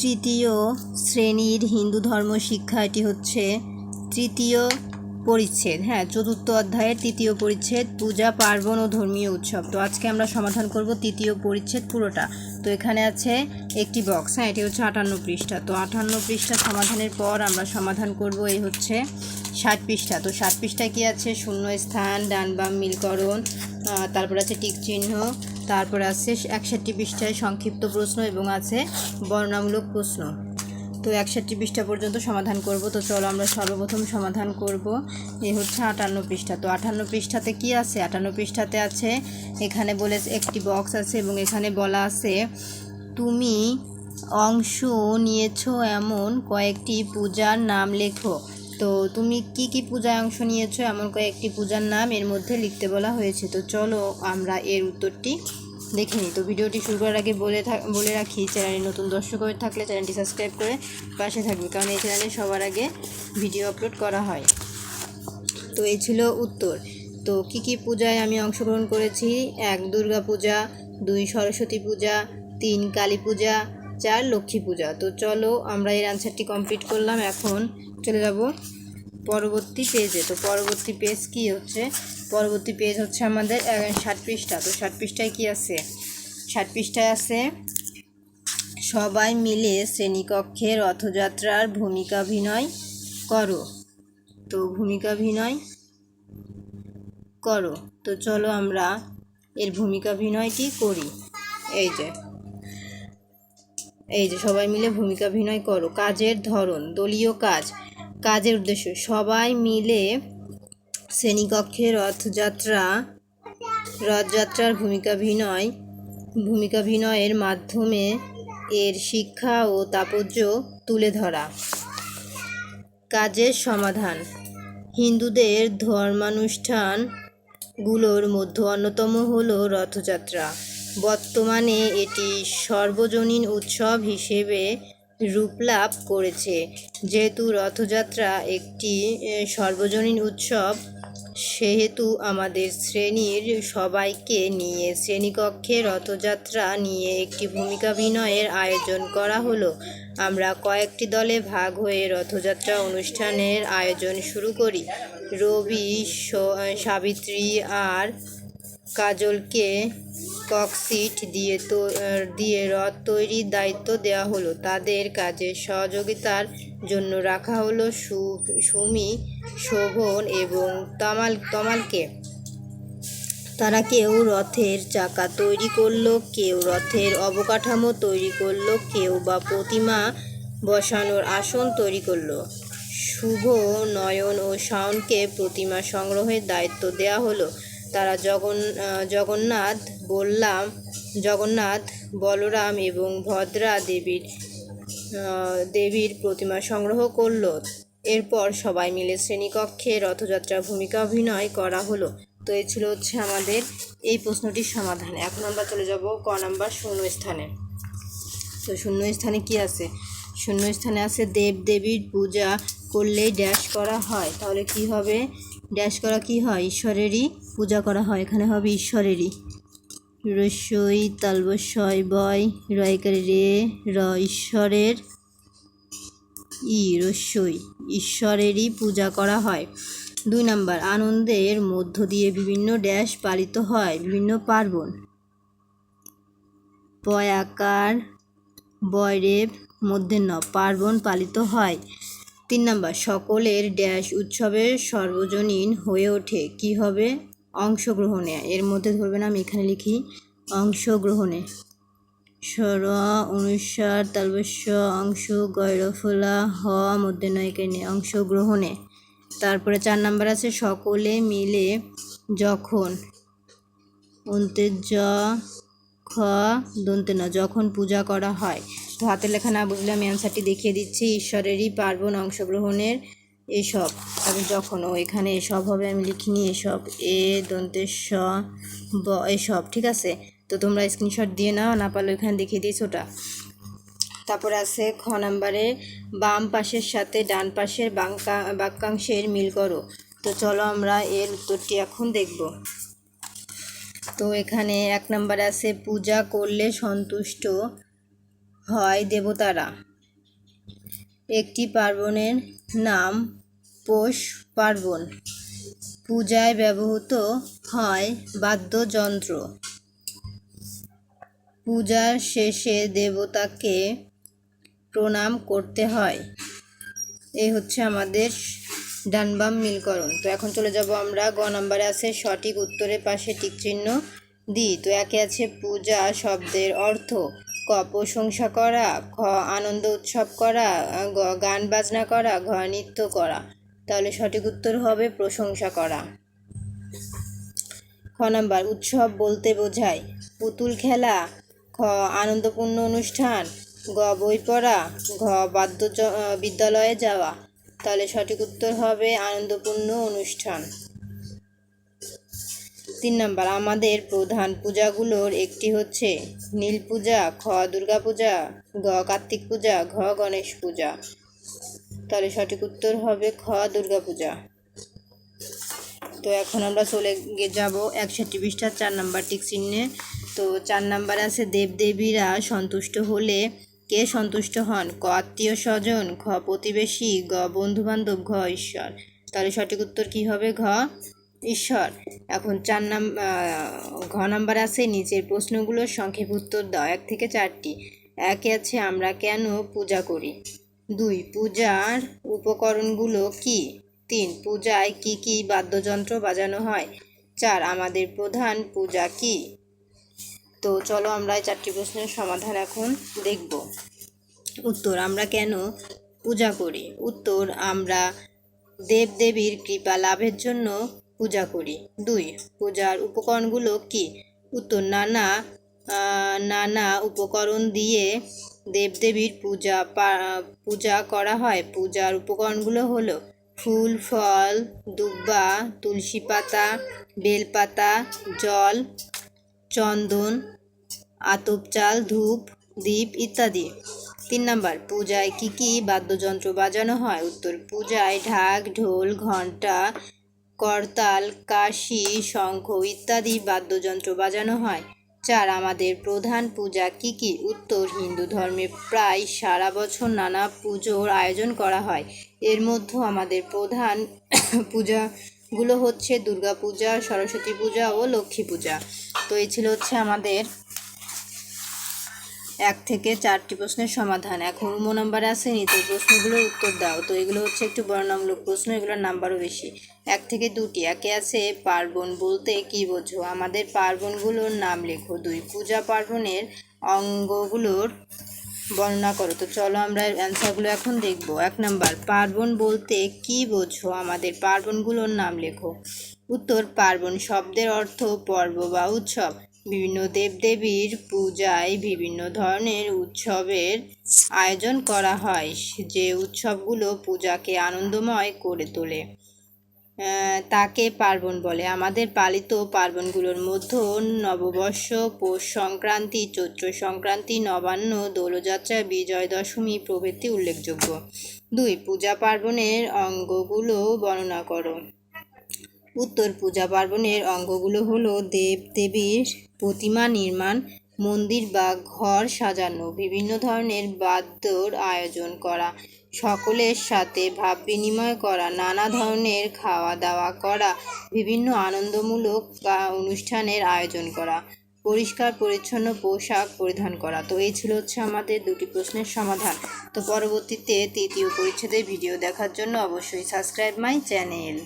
তৃতীয় শ্রেণীর হিন্দু ধর্ম শিক্ষা। এটি হচ্ছে তৃতীয় পরিচ্ছেদ, চতুর্থ অধ্যায়ের তৃতীয় পরিচ্ছেদ, পূজা পার্বণ ও ধর্মীয় উৎসব। তো আজকে আমরা সমাধান করব তৃতীয় পরিচ্ছেদ পুরোটা। তো এখানে আছে একটি বক্স, এটি হচ্ছে 58 পৃষ্ঠা। তো 58 পৃষ্ঠা সমাধানের পর আমরা সমাধান করব এই হচ্ছে 60 পৃষ্ঠা। তো 60 পৃষ্ঠায় কী আছে? শূন্য স্থান, ডান বাম মিলকরণ, তারপর আছে টিক চিহ্ন, তারপর আছে 61 পৃষ্ঠায় সংক্ষিপ্ত প্রশ্ন এবং আছে বর্ণনামূলক প্রশ্ন। তো 61 পৃষ্ঠা পর্যন্ত সমাধান করব। তো চলো আমরা সর্বপ্রথম সমাধান করব এই হচ্ছে 58 পৃষ্ঠা। তো 58 পৃষ্ঠাতে কি আছে? 58 পৃষ্ঠাতে আছে, এখানে বলে একটি বক্স আছে এবং এখানে বলা আছে তুমি অংশ নিয়েছো এমন কয়েকটি পূজার নাম লেখো। তো তুমি কি কি পূজায় অংশ নিয়েছো এমন কয়েকটি পূজার নাম এর মধ্যে লিখতে বলা হয়েছে। তো চলো আমরা এর উত্তরটি দেখে নিই। তো ভিডিওটি শুরু করার আগে বলে রাখি, চ্যানেলে নতুন দর্শক হয়ে থাকলে চ্যানেলটি সাবস্ক্রাইব করে পাশে থাকবে, কারণ এই চ্যানেলে সবার আগে ভিডিও আপলোড করা হয়। তো এই ছিল উত্তর। তো কি কি পূজায় আমি অংশগ্রহণ করেছি? 1 দুর্গা পূজা, 2 সরস্বতী পূজা, 3 কালী পূজা, 4 লক্ষ্মী পূজা। তো চলো আমরা এর আনসারটি কমপ্লিট করলাম। এখন চলে যাব পরবর্তী পেজে। তো পরবর্তী পেজ কি হচ্ছে? পরবর্তী পেজ হচ্ছে আমাদের 60 পৃষ্ঠা। তো 60 পৃষ্ঠায় কি আছে? 60 পৃষ্ঠায় আছে সবাই মিলে শ্রেণীকক্ষে রথযাত্রার ভূমিকাভিনয় করো। তো ভূমিকাভিনয় করো। তো চলো আমরা এর ভূমিকাভিনয়টি করি। এই যে সবাই মিলে ভূমিকাভিনয় করো। কাজের ধরন, দলীয় কাজ। কাজের উদ্দেশ্য, সবাই মিলে শ্রেণীকক্ষে রথযাত্রার ভূমিকাভিনয়ের মাধ্যমে এর শিক্ষা ও তাৎপর্য তুলে ধরা। কাজের সমাধান, হিন্দুদের ধর্মানুষ্ঠানগুলোর মধ্যে অন্যতম হল রথযাত্রা। বর্তমানে এটি সর্বজনীন উৎসব হিসেবে রূপলাভ করেছে। যেহেতু রথযাত্রা একটি সর্বজনীন উৎসব, সেহেতু আমাদের শ্রেণীর সবাইকে নিয়ে শ্রেণীকক্ষে রথযাত্রা নিয়ে একটি ভূমিকাভিনয়ের আয়োজন করা হলো। আমরা কয়েকটি দলে ভাগ হয়ে রথযাত্রা অনুষ্ঠানের আয়োজন শুরু করি। রবি, সাবিত্রী আর কাজলকে ককশিট দিয়ে রথ তৈরির দায়িত্ব দেওয়া হলো। তাদের কাজে সহযোগিতার জন্য রাখা হলো সুমি, শোভন এবং তমালকে। তারা কেউ রথের চাকা তৈরি করলো, কেউ রথের অবকাঠামো তৈরি করলো, কেউ বা প্রতিমা বসানোর আসন তৈরি করলো। শুভ, নয়ন ও শাওনকে প্রতিমা সংগ্রহের দায়িত্ব দেওয়া হলো। তারা জগন্নাথ, বলরাম এবং ভদ্রা দেবীর প্রতিমা সংগ্রহ করল। এরপর সবাই মিলে শ্রেণীকক্ষে রথযাত্রা ভূমিকা অভিনয় করা হলো। তো এই ছিল হচ্ছে আমাদের এই প্রশ্নটির সমাধান। এখন আমরা চলে যাব ক নাম্বার শূন্যস্থানে। তো শূন্যস্থানে কি আছে? শূন্যস্থানে আছে দেব দেবীর পূজা করলেই ড্যাশ করা হয়। তাহলে কি হবে? ড্যাশ করা কি হয়? ঈশ্বরেরই পূজা করা হয়। এখানে হবে ঈশ্বরেরই। রস্যই তালবস্যই বয় রয়কার রে র ঈশ্বরের রস্যই ঈশ্বরেরই পূজা করা হয়। 2 নাম্বার, আনন্দের মধ্য দিয়ে বিভিন্ন ড্যাশ পালিত হয়, বিভিন্ন পার্বণ। পয়াকার বয়রেব মধ্যে পার্বণ পালিত হয়। 3 নাম্বার, সকলের ড্যাশ উৎসবের সর্বজনীন হয়ে ওঠে। কি হবে? অংশগ্রহণে। এর মধ্যে ধরবে না, আমি এখানে লিখি অংশগ্রহণে। স্বর অনুসার তালবস্য অংশ গৈরফলা হ মধ্যে নয়কানে অংশগ্রহণে। তারপরে 4 নাম্বার আছে সকলে মিলে যখন যখন পূজা করা হয়। তো হাতের লেখা না বুঝলে আমি অ্যান্সারটি দেখিয়ে দিচ্ছি। ঈশ্বরেরই পার্বণ, অংশগ্রহণের এসব। তারপর যখন এখানে এসব হবে, আমি লিখিনি এসব, এসব। ঠিক আছে? তো তোমরা স্ক্রিনশট দিয়ে নাও, না পারলে এখানে দেখিয়ে দিয়েছি ওটা। তারপর আছে খ নাম্বারে বাম পাশের সাথে ডান পাশের বাক্যাংশের মিল করো। তো চলো আমরা এর উত্তরটি এখন দেখব। তো এখানে 1 নাম্বারে আছে পূজা করলে সন্তুষ্ট হয় দেবতারা। একটি পার্বণের নাম পৌষ পার্বণ। পূজায় ব্যবহৃত হয় বাদ্যযন্ত্র। পূজার শেষে দেবতাকে প্রণাম করতে হয়। এই হচ্ছে আমাদের ডান বাম মিলকরণ। তো এখন চলে যাব আমরা গ নম্বরে আছে সঠিক উত্তরের পাশে টিক চিহ্ন দিই। তো একে আছে পূজা শব্দের অর্থ। ক প্রশংসা করা, খ আনন্দ উৎসব করা, গ গান বাজনা করা, ঘ নৃত্য করা। তাহলে সঠিক উত্তর হবে প্রশংসা করা। খ নাম্বার উৎসব বলতে বোঝায় পুতুল খেলা, খ আনন্দপূর্ণ অনুষ্ঠান, গ বই পড়া, ঘ বিদ্যালয়ে যাওয়া। তাহলে সঠিক উত্তর হবে আনন্দপূর্ণ অনুষ্ঠান। 3 নাম্বার আমাদের প্রধান পূজাগুলোর একটি হচ্ছে নীল পূজা, খ দুর্গা পূজা, গ কার্তিক পূজা, ঘ গণেশ পূজা। তাহলে সঠিক উত্তর হবে খ দুর্গা পূজা। তো এখন আমরা চলে যাব 61 পৃষ্ঠার 4 নাম্বার টিক চিহ্নে। তো 4 নাম্বার আছে দেবদেবীরা সন্তুষ্ট হলে কে সন্তুষ্ট হন, ক আত্মীয় স্বজন, খ প্রতিবেশী, গ বন্ধু বান্ধব, ঘ ঈশ্বর। তাহলে সঠিক উত্তর কি হবে, ঘ ঈশ্বর। এখন ঘ নাম্বার আছে নিচের প্রশ্নগুলোর সংক্ষেপ উত্তর দাও 1 থেকে 4টি। একে আছে আমরা কেন পূজা করি, 2 পূজার উপকরণগুলো কি, 3 পূজায় কি কি বাদ্যযন্ত্র বাজানো হয়, 4 আমাদের প্রধান পূজা কি। তো চলো আমরা এই 4টি প্রশ্নের সমাধান এখন দেখব। উত্তর আমরা কেন পূজা করি। উত্তর আমরা দেবদেবীর কৃপা লাভের জন্য পূজা করি। 2 পূজার উপকরণগুলো কি। উত্তর নানা উপকরণ দিয়ে দেবদেবীর পূজা করা হয়। পূজার উপকরণগুলো হলো ফুল, ফল, দুব্বা, তুলসী পাতা, বেলপাতা, জল, চন্দন, আতপ চাল, ধূপ, দীপ ইত্যাদি। 3 নাম্বার পূজায় কি কি বাদ্যযন্ত্র বাজানো হয়। উত্তর পূজায় ঢাক, ঢোল, ঘণ্টা, করতাল, কাঁসি, শঙ্খ ইত্যাদি বাদ্যযন্ত্র বাজানো হয়। 4 আমাদের প্রধান পূজা কি কি। উত্তর হিন্দু ধর্মে প্রায় সারা বছর নানা পুজোর আয়োজন করা হয়। এর মধ্যে আমাদের প্রধান পূজাগুলো হচ্ছে দুর্গা পূজা, সরস্বতী পূজা ও লক্ষ্মী পূজা। তো এই ছিল হচ্ছে আমাদের 1 থেকে 4টি প্রশ্নের সমাধান। এখন নম্বরে আছে নিচের প্রশ্নগুলোর উত্তর দাও। তো এগুলো হচ্ছে একটু বর্ণনামূলক প্রশ্ন, এগুলোর নাম্বারও বেশি। 1 থেকে 2টি। একে আছে পার্বণ বলতে কি বোঝো, আমাদের পার্বণগুলোর নাম লেখো। 2 পূজা পার্বণের অঙ্গগুলোর বর্ণনা করো। তো চলো আমরা অ্যান্সারগুলো এখন দেখব। 1 নাম্বার পার্বণ বলতে কি বোঝো, আমাদের পার্বণগুলোর নাম লেখো। উত্তর পার্বণ শব্দের অর্থ পর্ব বা উৎসব। বিভিন্ন দেবদেবীর পূজায় বিভিন্ন ধরনের উৎসবের আয়োজন করা হয়, যে উৎসবগুলো পূজাকে আনন্দময় করে তোলে তাকে পার্বণ বলে। আমাদের পালিত পার্বণগুলোর মধ্যে নববর্ষ, পৌষ সংক্রান্তি, চৈত্র সংক্রান্তি, নবান্ন, দোলযাত্রা, বিজয় দশমী প্রভৃতি উল্লেখযোগ্য। 2 পূজা পার্বণের অঙ্গগুলো বর্ণনা করো। উত্তর পূজা পার্বণের অঙ্গগুলো হলো দেবদেবীর প্রতিমা নির্মাণ, মন্দির বা ঘর সাজানো, বিভিন্ন ধরনের বাদ্যর আয়োজন করা, সকলের সাথে ভাব বিনিময় করা, নানা ধরনের খাওয়া দাওয়া করা, বিভিন্ন আনন্দমূলক অনুষ্ঠানের আয়োজন করা, পরিষ্কার পরিচ্ছন্ন পোশাক পরিধান করা। তো এই ছিল হচ্ছে আমাদের 2টি প্রশ্নের সমাধান। তো পরবর্তীতে 3য় পরিচ্ছেদের ভিডিও দেখার জন্য অবশ্যই সাবস্ক্রাইব মাই চ্যানেল।